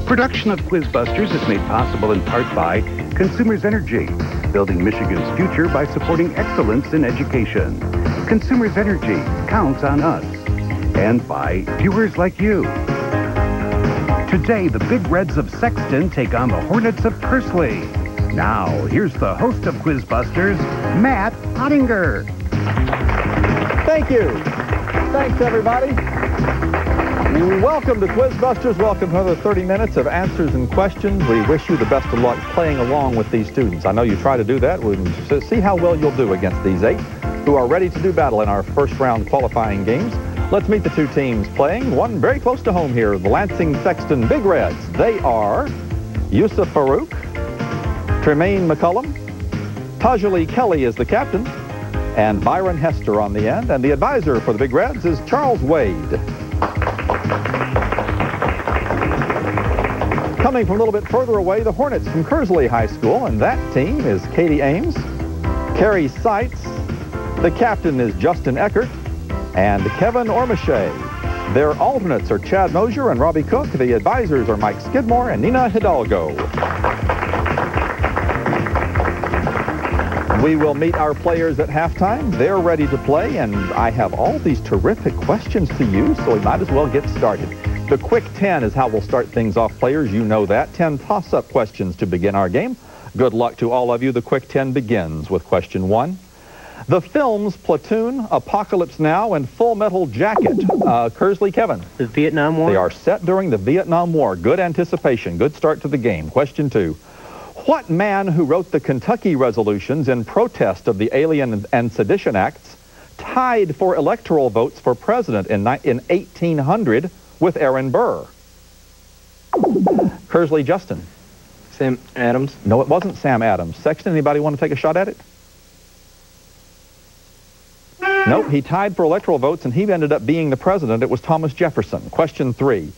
Production of QuizBusters is made possible in part by Consumers Energy, building Michigan's future by supporting excellence in education. Consumers Energy counts on us. And by viewers like you. Today, the Big Reds of Sexton take on the Hornets of Kearsley. Now, here's the host of QuizBusters, Matt Ottinger. Thank you. Thanks, everybody. Welcome to QuizBusters. Welcome to another 30 minutes of answers and questions. We wish you the best of luck playing along with these students. I know you try to do that. We'll see how well you'll do against these 8 who are ready to do battle in our first round qualifying games. Let's meet the 2 teams playing. One very close to home here, the Lansing Sexton Big Reds. They are Yusuf Farouk, Tremaine McCullum, Tajali Kelly is the captain, and Byron Hester on the end. And the advisor for the Big Reds is Charles Wade. Coming from a little bit further away, the Hornets from Kearsley High School, and that team is Katie Ames, Kari Seitz, the captain is Justin Eckert, and Kevin Ormechea. Their alternates are Chad Mosier and Robbie Cook. The advisors are Mike Skidmore and Nina Hidalgo. We will meet our players at halftime. They're ready to play, and I have all these terrific questions to you, so we might as well get started. The quick 10 is how we'll start things off, players. You know that. 10 toss-up questions to begin our game. Good luck to all of you. The quick 10 begins with question 1. The films Platoon, Apocalypse Now, and Full Metal Jacket. Kearsley, Kevin. The Vietnam War? They are set during the Vietnam War. Good anticipation. Good start to the game. Question 2. What man who wrote the Kentucky resolutions in protest of the Alien and Sedition Acts tied for electoral votes for president in 1800 with Aaron Burr? Kearsley, Justin. Sam Adams. No, it wasn't Sam Adams. Sexton, anybody want to take a shot at it? Nope, he tied for electoral votes, and he ended up being the president. It was Thomas Jefferson. Question 3.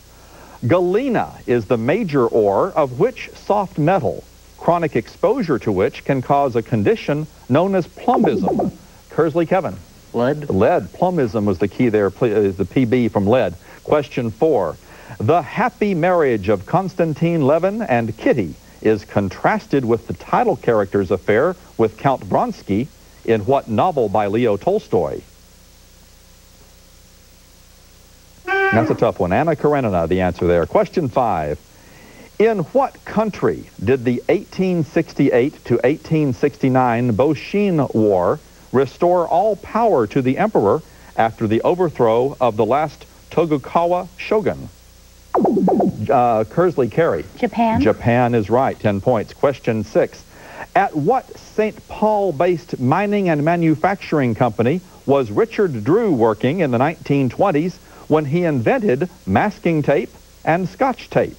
Galena is the major ore of which soft metal, chronic exposure to which can cause a condition known as plumbism? Kearsley, Kevin. Lead. Lead. Plumbism was the key there, is the PB from lead. Question 4. The happy marriage of Konstantin Levin and Kitty is contrasted with the title character's affair with Count Vronsky in what novel by Leo Tolstoy? That's a tough one. Anna Karenina, the answer there. Question 5. In what country did the 1868 to 1869 Boshin War restore all power to the emperor after the overthrow of the last Tokugawa shogun? Kearsley, Kari. Japan. Japan is right. 10 points. Question 6. At what St. Paul-based mining and manufacturing company was Richard Drew working in the 1920s when he invented masking tape and Scotch tape?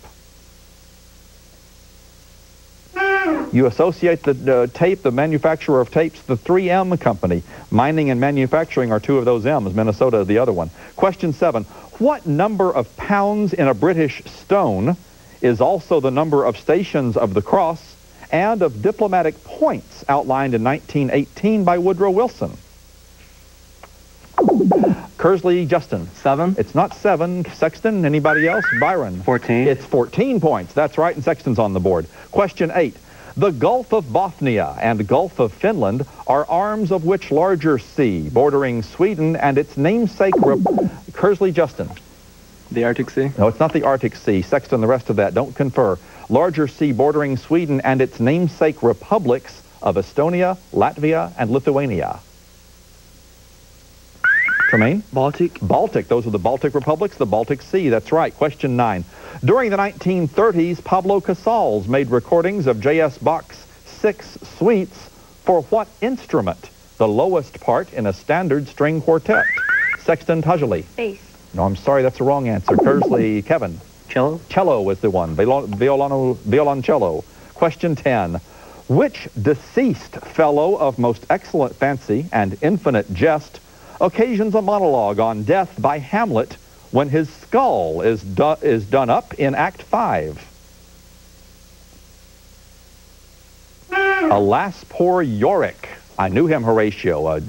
You associate the tape, the manufacturer of tapes, the 3M company. Mining and manufacturing are 2 of those M's. Minnesota, the other one. Question 7. What number of pounds in a British stone is also the number of stations of the cross and of diplomatic points outlined in 1918 by Woodrow Wilson? Kearsley, Justin. 7. It's not 7. Sexton, anybody else? Byron. 14. It's 14 points. That's right, and Sexton's on the board. Question 8. The Gulf of Bothnia and Gulf of Finland are arms of which larger sea, bordering Sweden and its namesake... Kearsley, Justin. The Arctic Sea? No, it's not the Arctic Sea. Sexton, the rest of that, don't confer. Larger sea bordering Sweden and its namesake republics of Estonia, Latvia, and Lithuania. Tremaine? Baltic. Baltic. Those are the Baltic republics, the Baltic Sea. That's right. Question 9. During the 1930s, Pablo Casals made recordings of J.S. Bach's 6 suites for what instrument? The lowest part in a standard string quartet. Sexton, Tajali. Bass. No, I'm sorry, that's the wrong answer. Kearsley, Kevin. Cello. Cello was the one. Violoncello. Question 10. Which deceased fellow of most excellent fancy and infinite jest occasions a monologue on death by Hamlet when his skull is done up in Act 5? Alas, poor Yorick. I knew him, Horatio.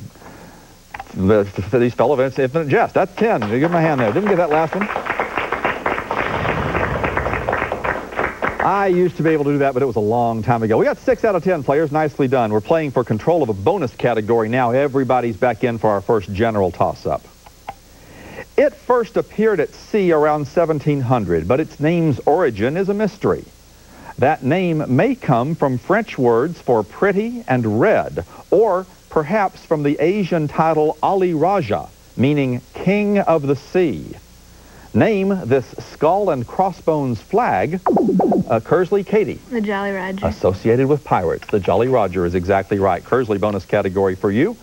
These fellow of infinite jest. That's 10. Give him a hand there. Didn't get that last one. I used to be able to do that, but it was a long time ago. We got 6 out of 10 players. Nicely done. We're playing for control of a bonus category now. Everybody's back in for our first general toss-up. It first appeared at sea around 1700, but its name's origin is a mystery. That name may come from French words for pretty and red, or perhaps from the Asian title Ali Raja, meaning King of the Sea. Name this skull and crossbones flag. Kearsley, Katie. The Jolly Roger. Associated with pirates. The Jolly Roger is exactly right. Kearsley, bonus category for you.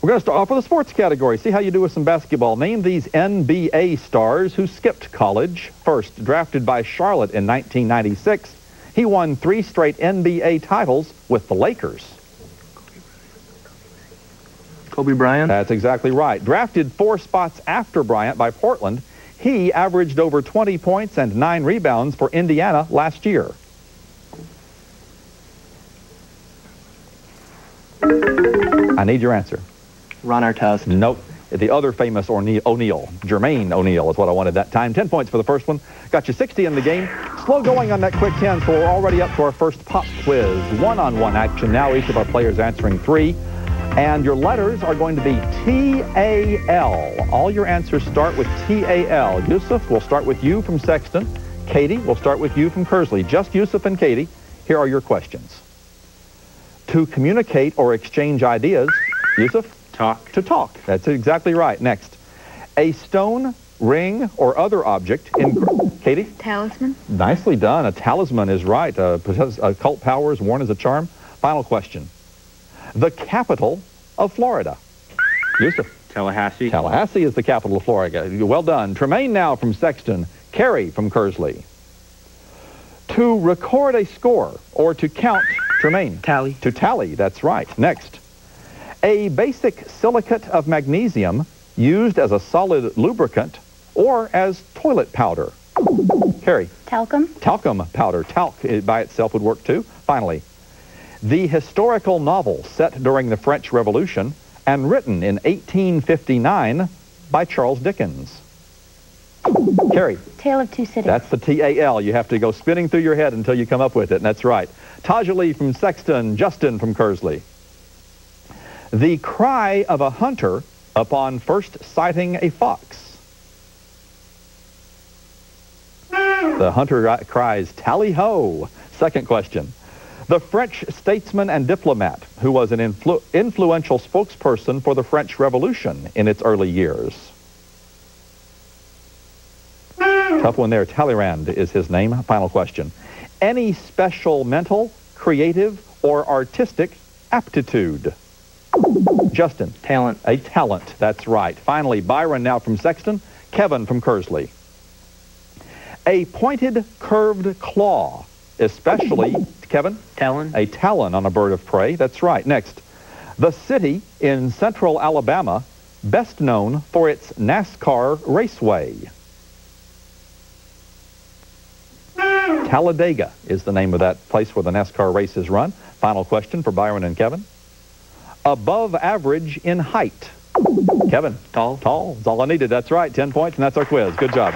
We're going to start off with the sports category. See how you do with some basketball. Name these NBA stars who skipped college. First, drafted by Charlotte in 1996, he won 3 straight NBA titles with the Lakers. Kobe Bryant. That's exactly right. Drafted 4 spots after Bryant by Portland, he averaged over 20 points and 9 rebounds for Indiana last year. I need your answer. Ron Artest. Nope. The other famous O'Neal. Jermaine O'Neal is what I wanted that time. 10 points for the first one. Got you 60 in the game. Slow going on that quick 10, so we're already up to our first pop quiz. One-on-one action now. Each of our players answering 3. And your letters are going to be T-A-L. All your answers start with T-A-L. Yusuf, we'll start with you from Sexton. Katie, we'll start with you from Kearsley. Just Yusuf and Katie. Here are your questions. To communicate or exchange ideas, Yusuf? Talk. To talk. That's exactly right. Next. A stone, ring, or other object in... Katie? Talisman. Nicely done. A talisman is right. Occult powers worn as a charm. Final question. The capital of Florida. Yusuf. Tallahassee. Tallahassee is the capital of Florida. Well done. Tremaine now from Sexton. Kari from Kearsley. To record a score or to count, Tremaine. Tally. To tally, that's right. Next. A basic silicate of magnesium used as a solid lubricant or as toilet powder. Kari. Talcum. Talcum powder. Talc by itself would work too. Finally. The historical novel set during the French Revolution and written in 1859 by Charles Dickens. Kari. Tale of Two Cities. That's the T-A-L. You have to go spinning through your head until you come up with it, and that's right. Tajali from Sexton, Justin from Kearsley. The cry of a hunter upon first sighting a fox. The hunter cries, tally-ho. Second question. The French statesman and diplomat who was an influential spokesperson for the French Revolution in its early years. Tough one there. Talleyrand is his name. Final question. Any special mental, creative, or artistic aptitude? Justin. Talent. A talent. That's right. Finally, Byron now from Sexton. Kevin from Kearsley. A pointed, curved claw, especially, Kevin? Talon. A talon on a bird of prey. That's right. Next. The city in central Alabama, best known for its NASCAR raceway. Talladega is the name of that place where the NASCAR race is run. Final question for Byron and Kevin. Above average in height. Kevin. Tall. Tall. That's all I needed. That's right. 10 points, and that's our quiz. Good job.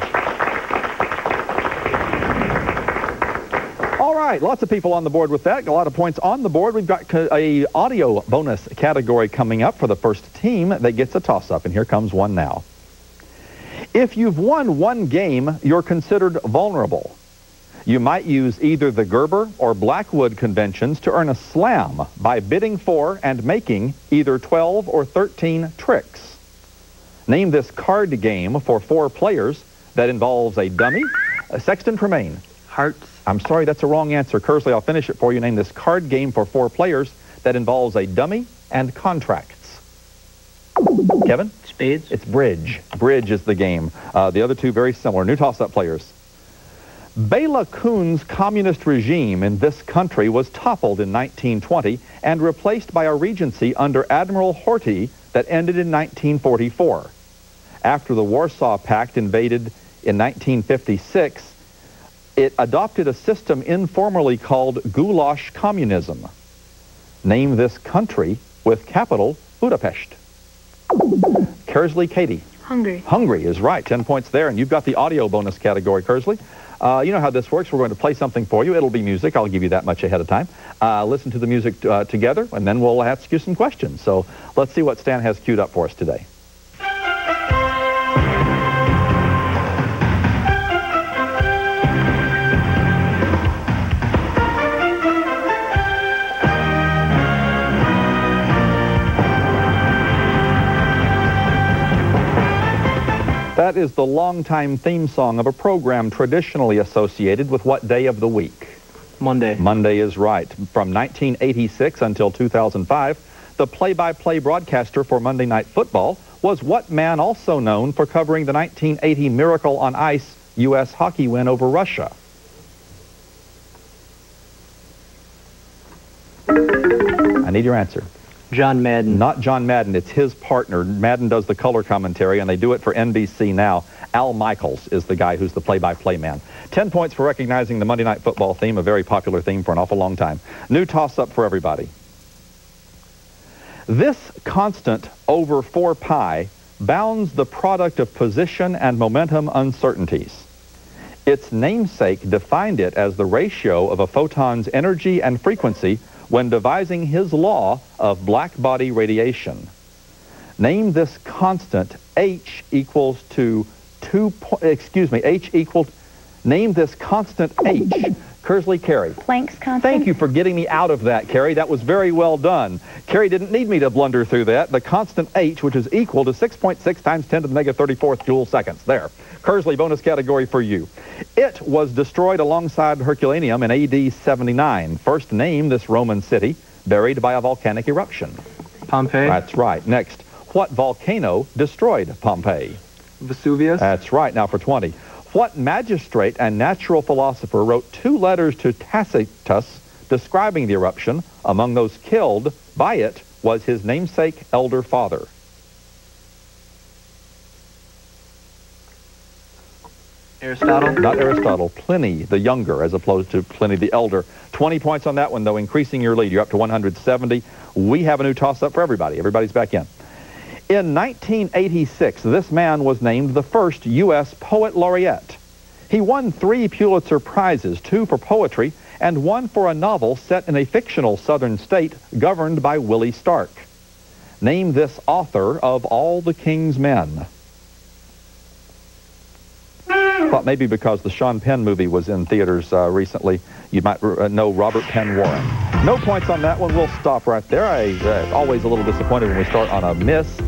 All right. Lots of people on the board with that. A lot of points on the board. We've got a audio bonus category coming up for the first team that gets a toss-up, and here comes one now. If you've won one game, you're considered vulnerable. You might use either the Gerber or Blackwood conventions to earn a slam by bidding for and making either 12 or 13 tricks. Name this card game for 4 players that involves a dummy. Sexton, Tremaine. Hearts. I'm sorry, that's a wrong answer. Kearsley, I'll finish it for you. Name this card game for 4 players that involves a dummy and contracts. Kevin? Spades. It's bridge. Bridge is the game. The other 2 very similar. New toss-up players. Bela Kun's communist regime in this country was toppled in 1920 and replaced by a regency under Admiral Horthy that ended in 1944. After the Warsaw Pact invaded in 1956, it adopted a system informally called goulash communism. Name this country with capital Budapest. Kearsley, Katie. Hungary. Hungary is right. 10 points there, and you've got the audio bonus category, Kearsley. You know how this works. We're going to play something for you. It'll be music. I'll give you that much ahead of time. Listen to the music together, and then we'll ask you some questions. So let's see what Stan has queued up for us today. That is the longtime theme song of a program traditionally associated with what day of the week? Monday. Monday is right. From 1986 until 2005, the play-by-play broadcaster for Monday Night Football was what man also known for covering the 1980 Miracle on Ice U.S. hockey win over Russia? I need your answer. John Madden. Not John Madden. It's his partner. Madden does the color commentary, and they do it for NBC now. Al Michaels is the guy who's the play-by-play man. 10 points for recognizing the Monday Night Football theme, a very popular theme for an awful long time. New toss-up for everybody. This constant over 4 pi bounds the product of position and momentum uncertainties. Its namesake defined it as the ratio of a photon's energy and frequency when devising his law of black body radiation. Name this constant H equals to name this constant H. Kearsley, Kari. Planck's constant. Thank you for getting me out of that, Kari. That was very well done. Kari didn't need me to blunder through that. The constant H, which is equal to 6.6 times 10 to the negative 34th joule seconds. There. Kearsley, bonus category for you. It was destroyed alongside Herculaneum in AD 79. First name this Roman city, buried by a volcanic eruption. Pompeii. That's right. Next, what volcano destroyed Pompeii? Vesuvius. That's right. Now for 20. What magistrate and natural philosopher wrote 2 letters to Tacitus describing the eruption? Among those killed by it was his namesake elder father. Aristotle. Not Aristotle. Pliny the Younger as opposed to Pliny the Elder. 20 points on that one, though, increasing your lead. You're up to 170. We have a new toss-up for everybody. Everybody's back in. In 1986, this man was named the first U.S. Poet Laureate. He won 3 Pulitzer Prizes, 2 for poetry and 1 for a novel set in a fictional southern state governed by Willie Stark. Name this author of All the King's Men. Thought maybe because the Sean Penn movie was in theaters recently, you might know Robert Penn Warren. No points on that one. We'll stop right there. I'm always a little disappointed when we start on a miss.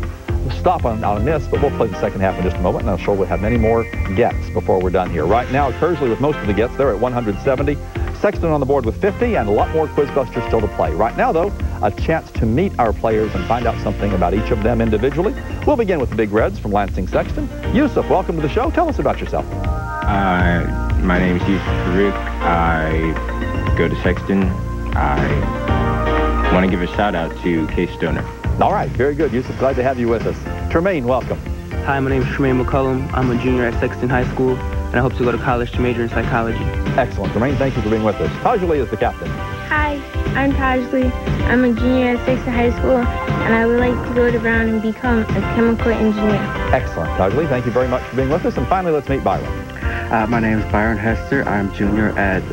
We'll stop on a miss, but we'll play the second half in just a moment, and I'm sure we'll have many more gets before we're done here. Right now, Kearsley with most of the gets. They're at 170. Sexton on the board with 50, and a lot more QuizBusters still to play. Right now, though, a chance to meet our players and find out something about each of them individually. We'll begin with the Big Reds from Lansing, Sexton. Yusuf, welcome to the show. Tell us about yourself. My name is Yusuf Farouk. I go to Sexton. I want to give a shout out to Case Stoner. All right, very good, Yusuf. Glad to have you with us. Tremaine, welcome. Hi, my name is Tremaine McCullum. I'm a junior at Sexton High School, and I hope to go to college to major in psychology. Excellent. Tremaine, thank you for being with us. Tajali is the captain. Hi, I'm Tajli. I'm a junior at Sexton High School, and I would like to go to Brown and become a chemical engineer. Excellent. Tajli, thank you very much for being with us. And finally, let's meet Byron. My name is Byron Hester. I'm junior at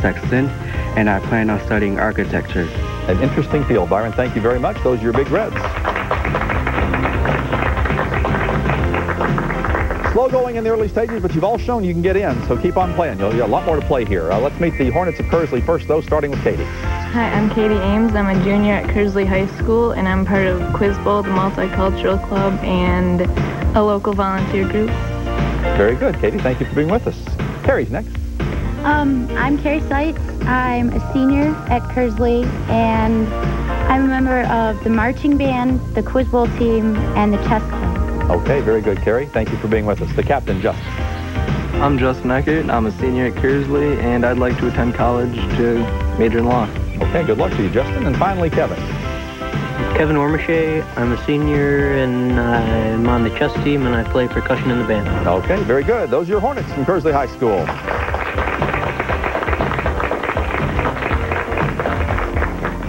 Sexton, and I plan on studying architecture. An interesting field, Byron. Thank you very much. Those are your Big Reds. Slow going in the early stages, but you've all shown you can get in, so keep on playing. You'll get a lot more to play here. Let's meet the Hornets of Kearsley first, though, starting with Katie. Hi, I'm Katie Ames. I'm a junior at Kearsley High School, and I'm part of Quiz Bowl, the Multicultural Club, and a local volunteer group. Very good, Katie. Thank you for being with us. Kari's next. I'm Kari Seitz. I'm a senior at Kearsley, and I'm a member of the marching band, the Quiz Bowl team, and the chess club. Okay, very good, Kari. Thank you for being with us. The captain, Justin. I'm Justin Eckert. I'm a senior at Kearsley, and I'd like to attend college to major in law. Okay, good luck to you, Justin. And finally, Kevin. Kevin Ormechea. I'm a senior, and I'm on the chess team, and I play percussion in the band. Okay, very good. Those are your Hornets from Kearsley High School.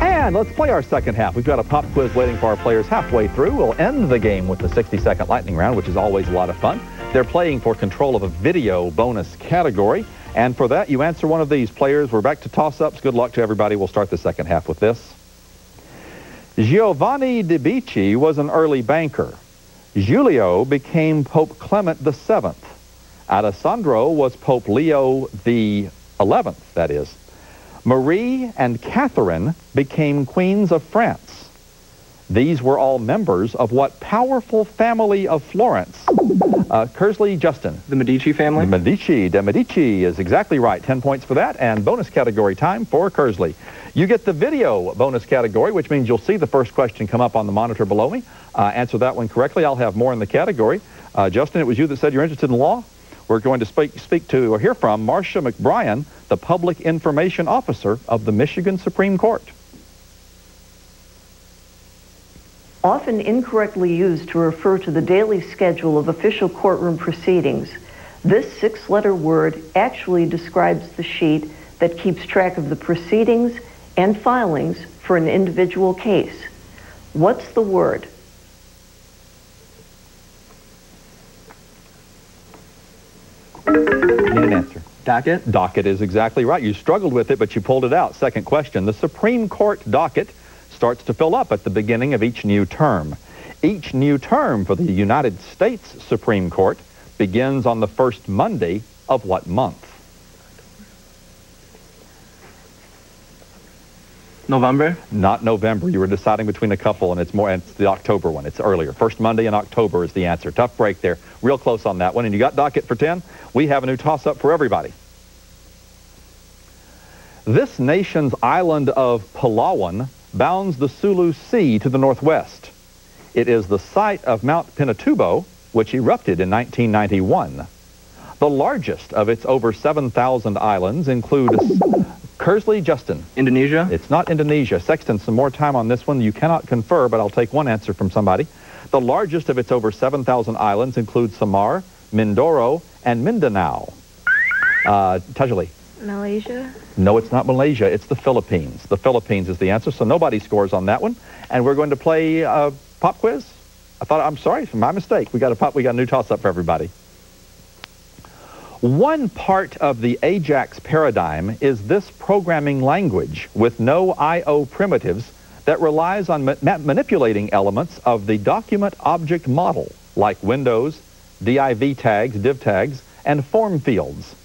And let's play our second half. We've got a pop quiz waiting for our players halfway through. We'll end the game with the 60-second lightning round, which is always a lot of fun. They're playing for control of a video bonus category. And for that, you answer one of these. Players, we're back to toss-ups. Good luck to everybody. We'll start the second half with this. Giovanni de' Medici was an early banker. Giulio became Pope Clement VII. Alessandro was Pope Leo the 11th, that is. Marie and Catherine became queens of France. These were all members of what powerful family of Florence? Kearsley, Justin. The Medici family? The Medici. De' Medici is exactly right. 10 points for that, and bonus category time for Kearsley. You get the video bonus category, which means you'll see the first question come up on the monitor below me. Answer that one correctly. I'll have more in the category. Justin, it was you that said you're interested in law. We're going to speak to or hear from Marcia McBrien, the Public Information Officer of the Michigan Supreme Court. Often incorrectly used to refer to the daily schedule of official courtroom proceedings, this 6-letter word actually describes the sheet that keeps track of the proceedings and filings for an individual case. What's the word? Need an answer. Docket? Docket is exactly right. You struggled with it, but you pulled it out. Second question. The Supreme Court docket starts to fill up at the beginning of each new term. Each new term for the United States Supreme Court begins on the first Monday of what month? November? Not November. You were deciding between a couple, and it's the October one. It's earlier. First Monday in October is the answer. Tough break there. Real close on that one. And you got docket for 10. We have a new toss-up for everybody. This nation's island of Palawan bounds the Sulu Sea to the northwest. It is the site of Mount Pinatubo, which erupted in 1991. The largest of its over 7,000 islands include Kearsley, Justin. Indonesia? It's not Indonesia. Sexton, some more time on this one. You cannot confer, but I'll take one answer from somebody. The largest of its over 7,000 islands include Samar, Mindoro, and Mindanao. Tajali. Malaysia? No, it's not Malaysia. It's the Philippines. The Philippines is the answer, so nobody scores on that one. And we're going to play pop quiz. I'm sorry, my mistake. We got a new toss-up for everybody. One part of the AJAX paradigm is this programming language with no I/O primitives that relies on manipulating elements of the document object model, like windows, div tags, div tags, and form fields.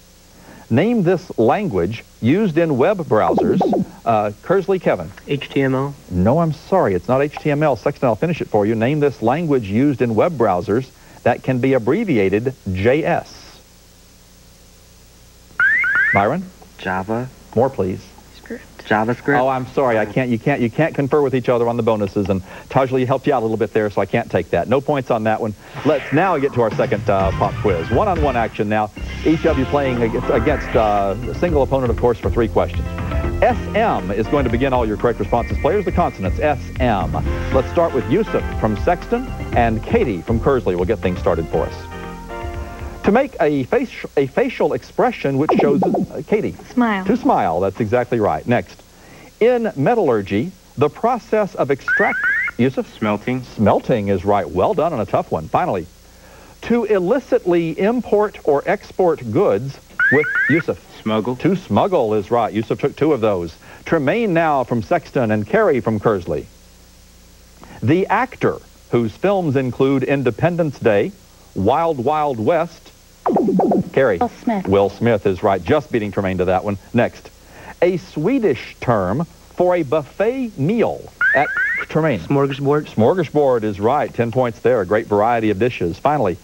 Name this language used in web browsers. Kearsley, Kevin. HTML. No, I'm sorry. It's not HTML. Sexton, I'll finish it for you. Name this language used in web browsers that can be abbreviated JS. Byron? Java. More, please. JavaScript. Oh, I'm sorry. You can't confer with each other on the bonuses, and Tajli helped you out a little bit there, so I can't take that. No points on that one. Let's now get to our second pop quiz. One-on-one action now. Each of you playing against a single opponent, of course, for 3 questions. SM is going to begin all your correct responses. Players, the consonants, SM. Let's start with Yusuf from Sexton, and Katie from Kearsley will get things started for us. To make a facial expression which shows... Katie. Smile. To smile, that's exactly right. Next. In metallurgy, the process of Yusuf? Smelting. Smelting is right. Well done on a tough one. Finally, to illicitly import or export goods with... Yusuf. Smuggle. To smuggle is right. Yusuf took 2 of those. Tremaine now from Sexton and Kari from Kearsley. The actor whose films include Independence Day, Wild Wild West... Kari. Will Smith. Will Smith is right. Just beating Tremaine to that one. Next. A Swedish term for a buffet meal at Tremaine. Smorgasbord. Smorgasbord is right. 10 points there. A great variety of dishes. Finally,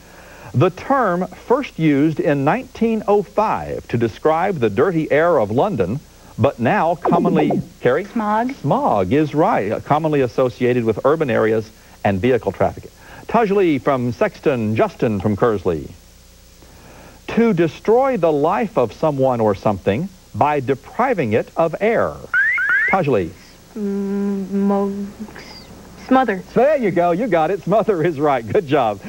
the term first used in 1905 to describe the dirty air of London, but now commonly... Kari? Smog. Smog is right. Commonly associated with urban areas and vehicle traffic. Tajli from Sexton, Justin from Kearsley. To destroy the life of someone or something by depriving it of air. Tajli. Smother. There you go. You got it. Smother is right. Good job.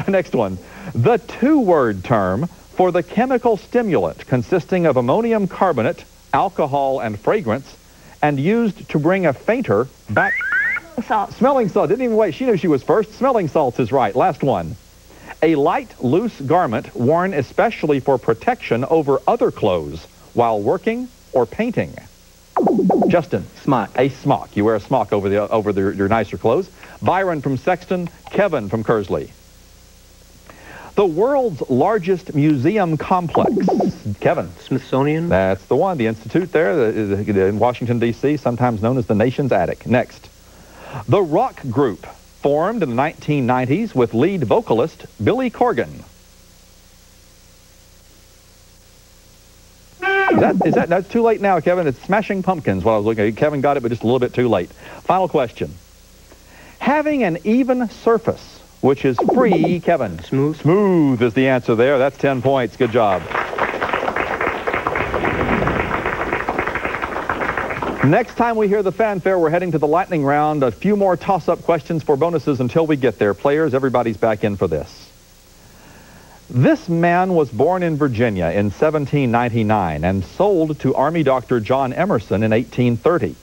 Next one. The 2-word term for the chemical stimulant consisting of ammonium carbonate, alcohol, and fragrance, and used to bring a fainter back... Salt. Smelling salt. Didn't even wait. She knew she was first. Smelling salts is right. Last one. A light, loose garment worn especially for protection over other clothes while working or painting. Justin. Smock. A smock. You wear a smock over your nicer clothes. Byron from Sexton. Kevin from Kearsley. The world's largest museum complex. Kevin. Smithsonian. That's the one. The institute there in Washington, D.C., sometimes known as the nation's attic. Next. The rock group formed in the 1990s with lead vocalist Billy Corgan. That's too late now, Kevin. It's Smashing Pumpkins, what I was looking at. Kevin got it, but just a little bit too late. Final question. Having an even surface, which is free, Kevin. Smooth. Smooth is the answer there. That's 10 points. Good job. Next time we hear the fanfare, we're heading to the lightning round. A few more toss-up questions for bonuses until we get there. Players, everybody's back in for this. This man was born in Virginia in 1799 and sold to Army Dr. John Emerson in 1830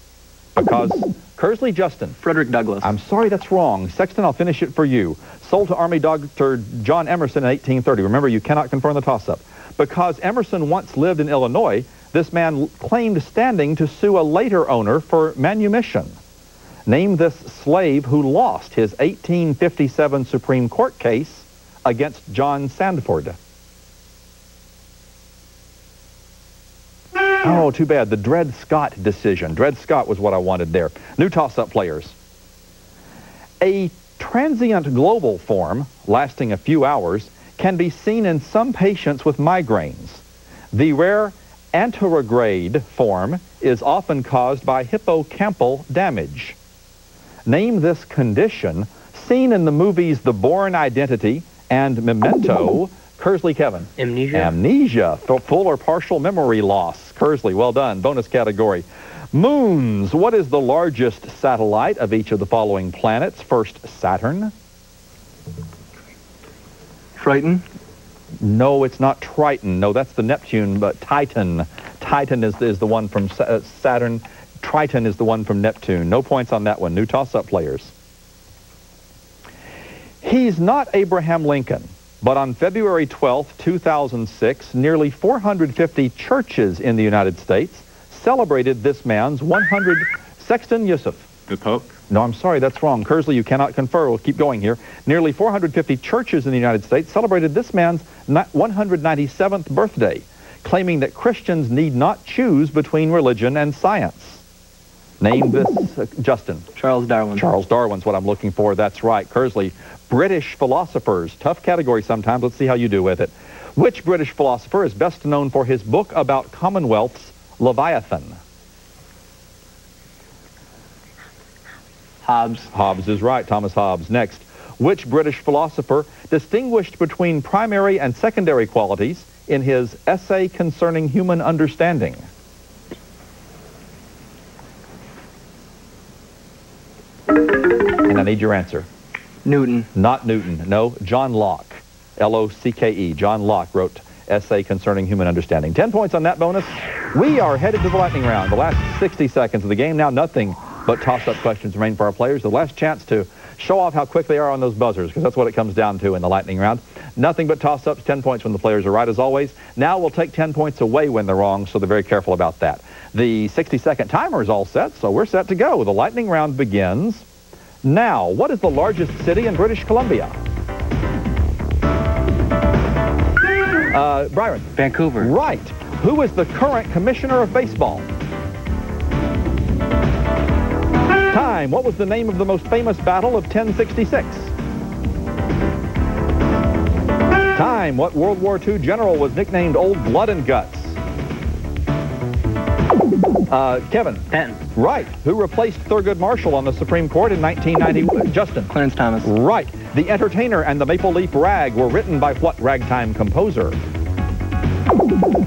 because Kearsley Justin. Frederick Douglass. I'm sorry, that's wrong. Sexton, I'll finish it for you. Sold to Army Dr. John Emerson in 1830. Remember, you cannot confirm the toss-up. Because Emerson once lived in Illinois, this man claimed standing to sue a later owner for manumission. Name this slave who lost his 1857 Supreme Court case against John Sandford. Oh, too bad. The Dred Scott decision. Dred Scott was what I wanted there. New toss-up players. A transient global form, lasting a few hours, can be seen in some patients with migraines. The rare anterograde form is often caused by hippocampal damage. Name this condition seen in the movies The Bourne Identity and Memento. Kearsley, Kevin. Amnesia. Amnesia. Full or partial memory loss. Kearsley, well done. Bonus category. Moons. What is the largest satellite of each of the following planets? First, Saturn. Triton. No, it's not Triton. No, that's the Neptune, but Titan. Titan is the one from Saturn. Triton is the one from Neptune. No points on that one. New toss-up players. He's not Abraham Lincoln, but on February 12th, 2006, nearly 450 churches in the United States celebrated this man's 100... Sexton Yusuf. The Pope? No, I'm sorry, that's wrong. Kearsley, you cannot confer. We'll keep going here. Nearly 450 churches in the United States celebrated this man's 197th birthday, claiming that Christians need not choose between religion and science. Name this, Justin. Charles Darwin. Charles Darwin's what I'm looking for. That's right. Kearsley. British philosophers. Tough category sometimes. Let's see how you do with it. Which British philosopher is best known for his book about Commonwealth's Leviathan? Hobbes. Hobbes is right. Thomas Hobbes. Next. Which British philosopher distinguished between primary and secondary qualities in his essay concerning human understanding? And I need your answer. Newton. Not Newton. No, John Locke. L-O-C-K-E. John Locke wrote Essay Concerning Human Understanding. 10 points on that bonus. We are headed to the lightning round. The last 60 seconds of the game. Now nothing but toss-up questions remain for our players. The last chance to show off how quick they are on those buzzers, because that's what it comes down to in the lightning round. Nothing but toss-ups, 10 points when the players are right, as always. Now we'll take 10 points away when they're wrong, so they're very careful about that. The 60-second timer is all set, so we're set to go. The lightning round begins now. What is the largest city in British Columbia? Byron. Vancouver. Right. Who is the current commissioner of baseball? Time. What was the name of the most famous battle of 1066? Time. What World War II general was nicknamed Old Blood and Guts? Kevin. Patton. Right. Who replaced Thurgood Marshall on the Supreme Court in 1990? Justin. Clarence Thomas. Right. The Entertainer and the Maple Leaf Rag were written by what ragtime composer?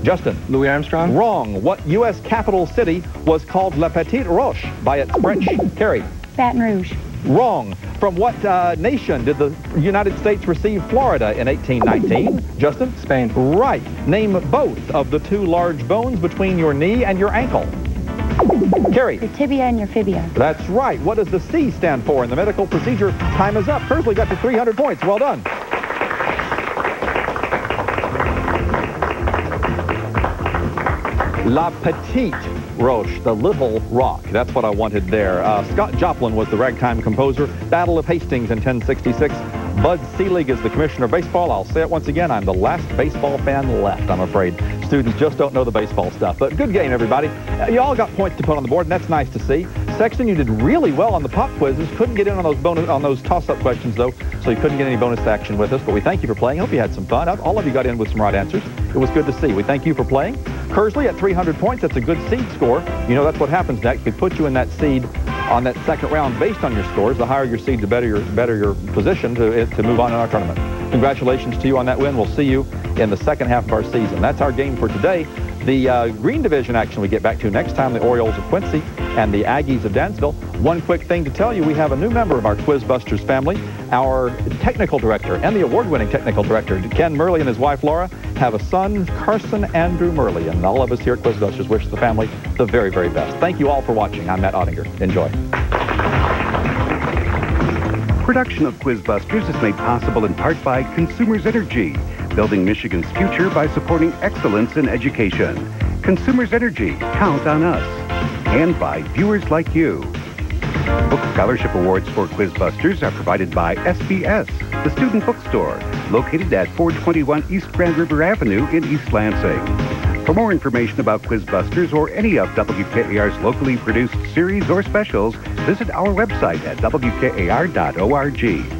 Justin. Louis Armstrong. Wrong. What U.S. capital city was called La Petite Roche by its French? Kari. Baton Rouge. Wrong. From what nation did the United States receive Florida in 1819? Justin? Spain. Right. Name both of the two large bones between your knee and your ankle. Kari. Your tibia and your fibia. That's right. What does the C stand for in the medical procedure? Time is up. Kearsley got to 300 points. Well done. La Petite Roche, the little rock. That's what I wanted there. Scott Joplin was the ragtime composer. Battle of Hastings in 1066. Bud Selig is the commissioner of baseball. I'll say it once again, I'm the last baseball fan left, I'm afraid. Students just don't know the baseball stuff. But good game, everybody. You all got points to put on the board, and that's nice to see. Sexton, you did really well on the pop quizzes. Couldn't get in on those toss-up questions, though, so you couldn't get any bonus action with us. But we thank you for playing. Hope you had some fun. All of you got in with some right answers. It was good to see. We thank you for playing. Kearsley at 300 points. That's a good seed score. You know that's what happens next. We put you in that seed on that second round based on your scores. The higher your seed, the better your position to move on in our tournament. Congratulations to you on that win. We'll see you in the second half of our season. That's our game for today. The Green Division action we get back to next time, the Orioles of Quincy and the Aggies of Dansville. One quick thing to tell you, we have a new member of our QuizBusters family. Our technical director and the award-winning technical director, Ken Murley and his wife Laura, have a son, Carson Andrew Murley, and all of us here at QuizBusters wish the family the very, very best. Thank you all for watching. I'm Matt Ottinger. Enjoy. Production of QuizBusters is made possible in part by Consumers Energy, building Michigan's future by supporting excellence in education. Consumers Energy, count on us. And by viewers like you. Book Scholarship Awards for QuizBusters are provided by SBS, the student bookstore, located at 421 East Grand River Avenue in East Lansing. For more information about QuizBusters or any of WKAR's locally produced series or specials, visit our website at WKAR.org.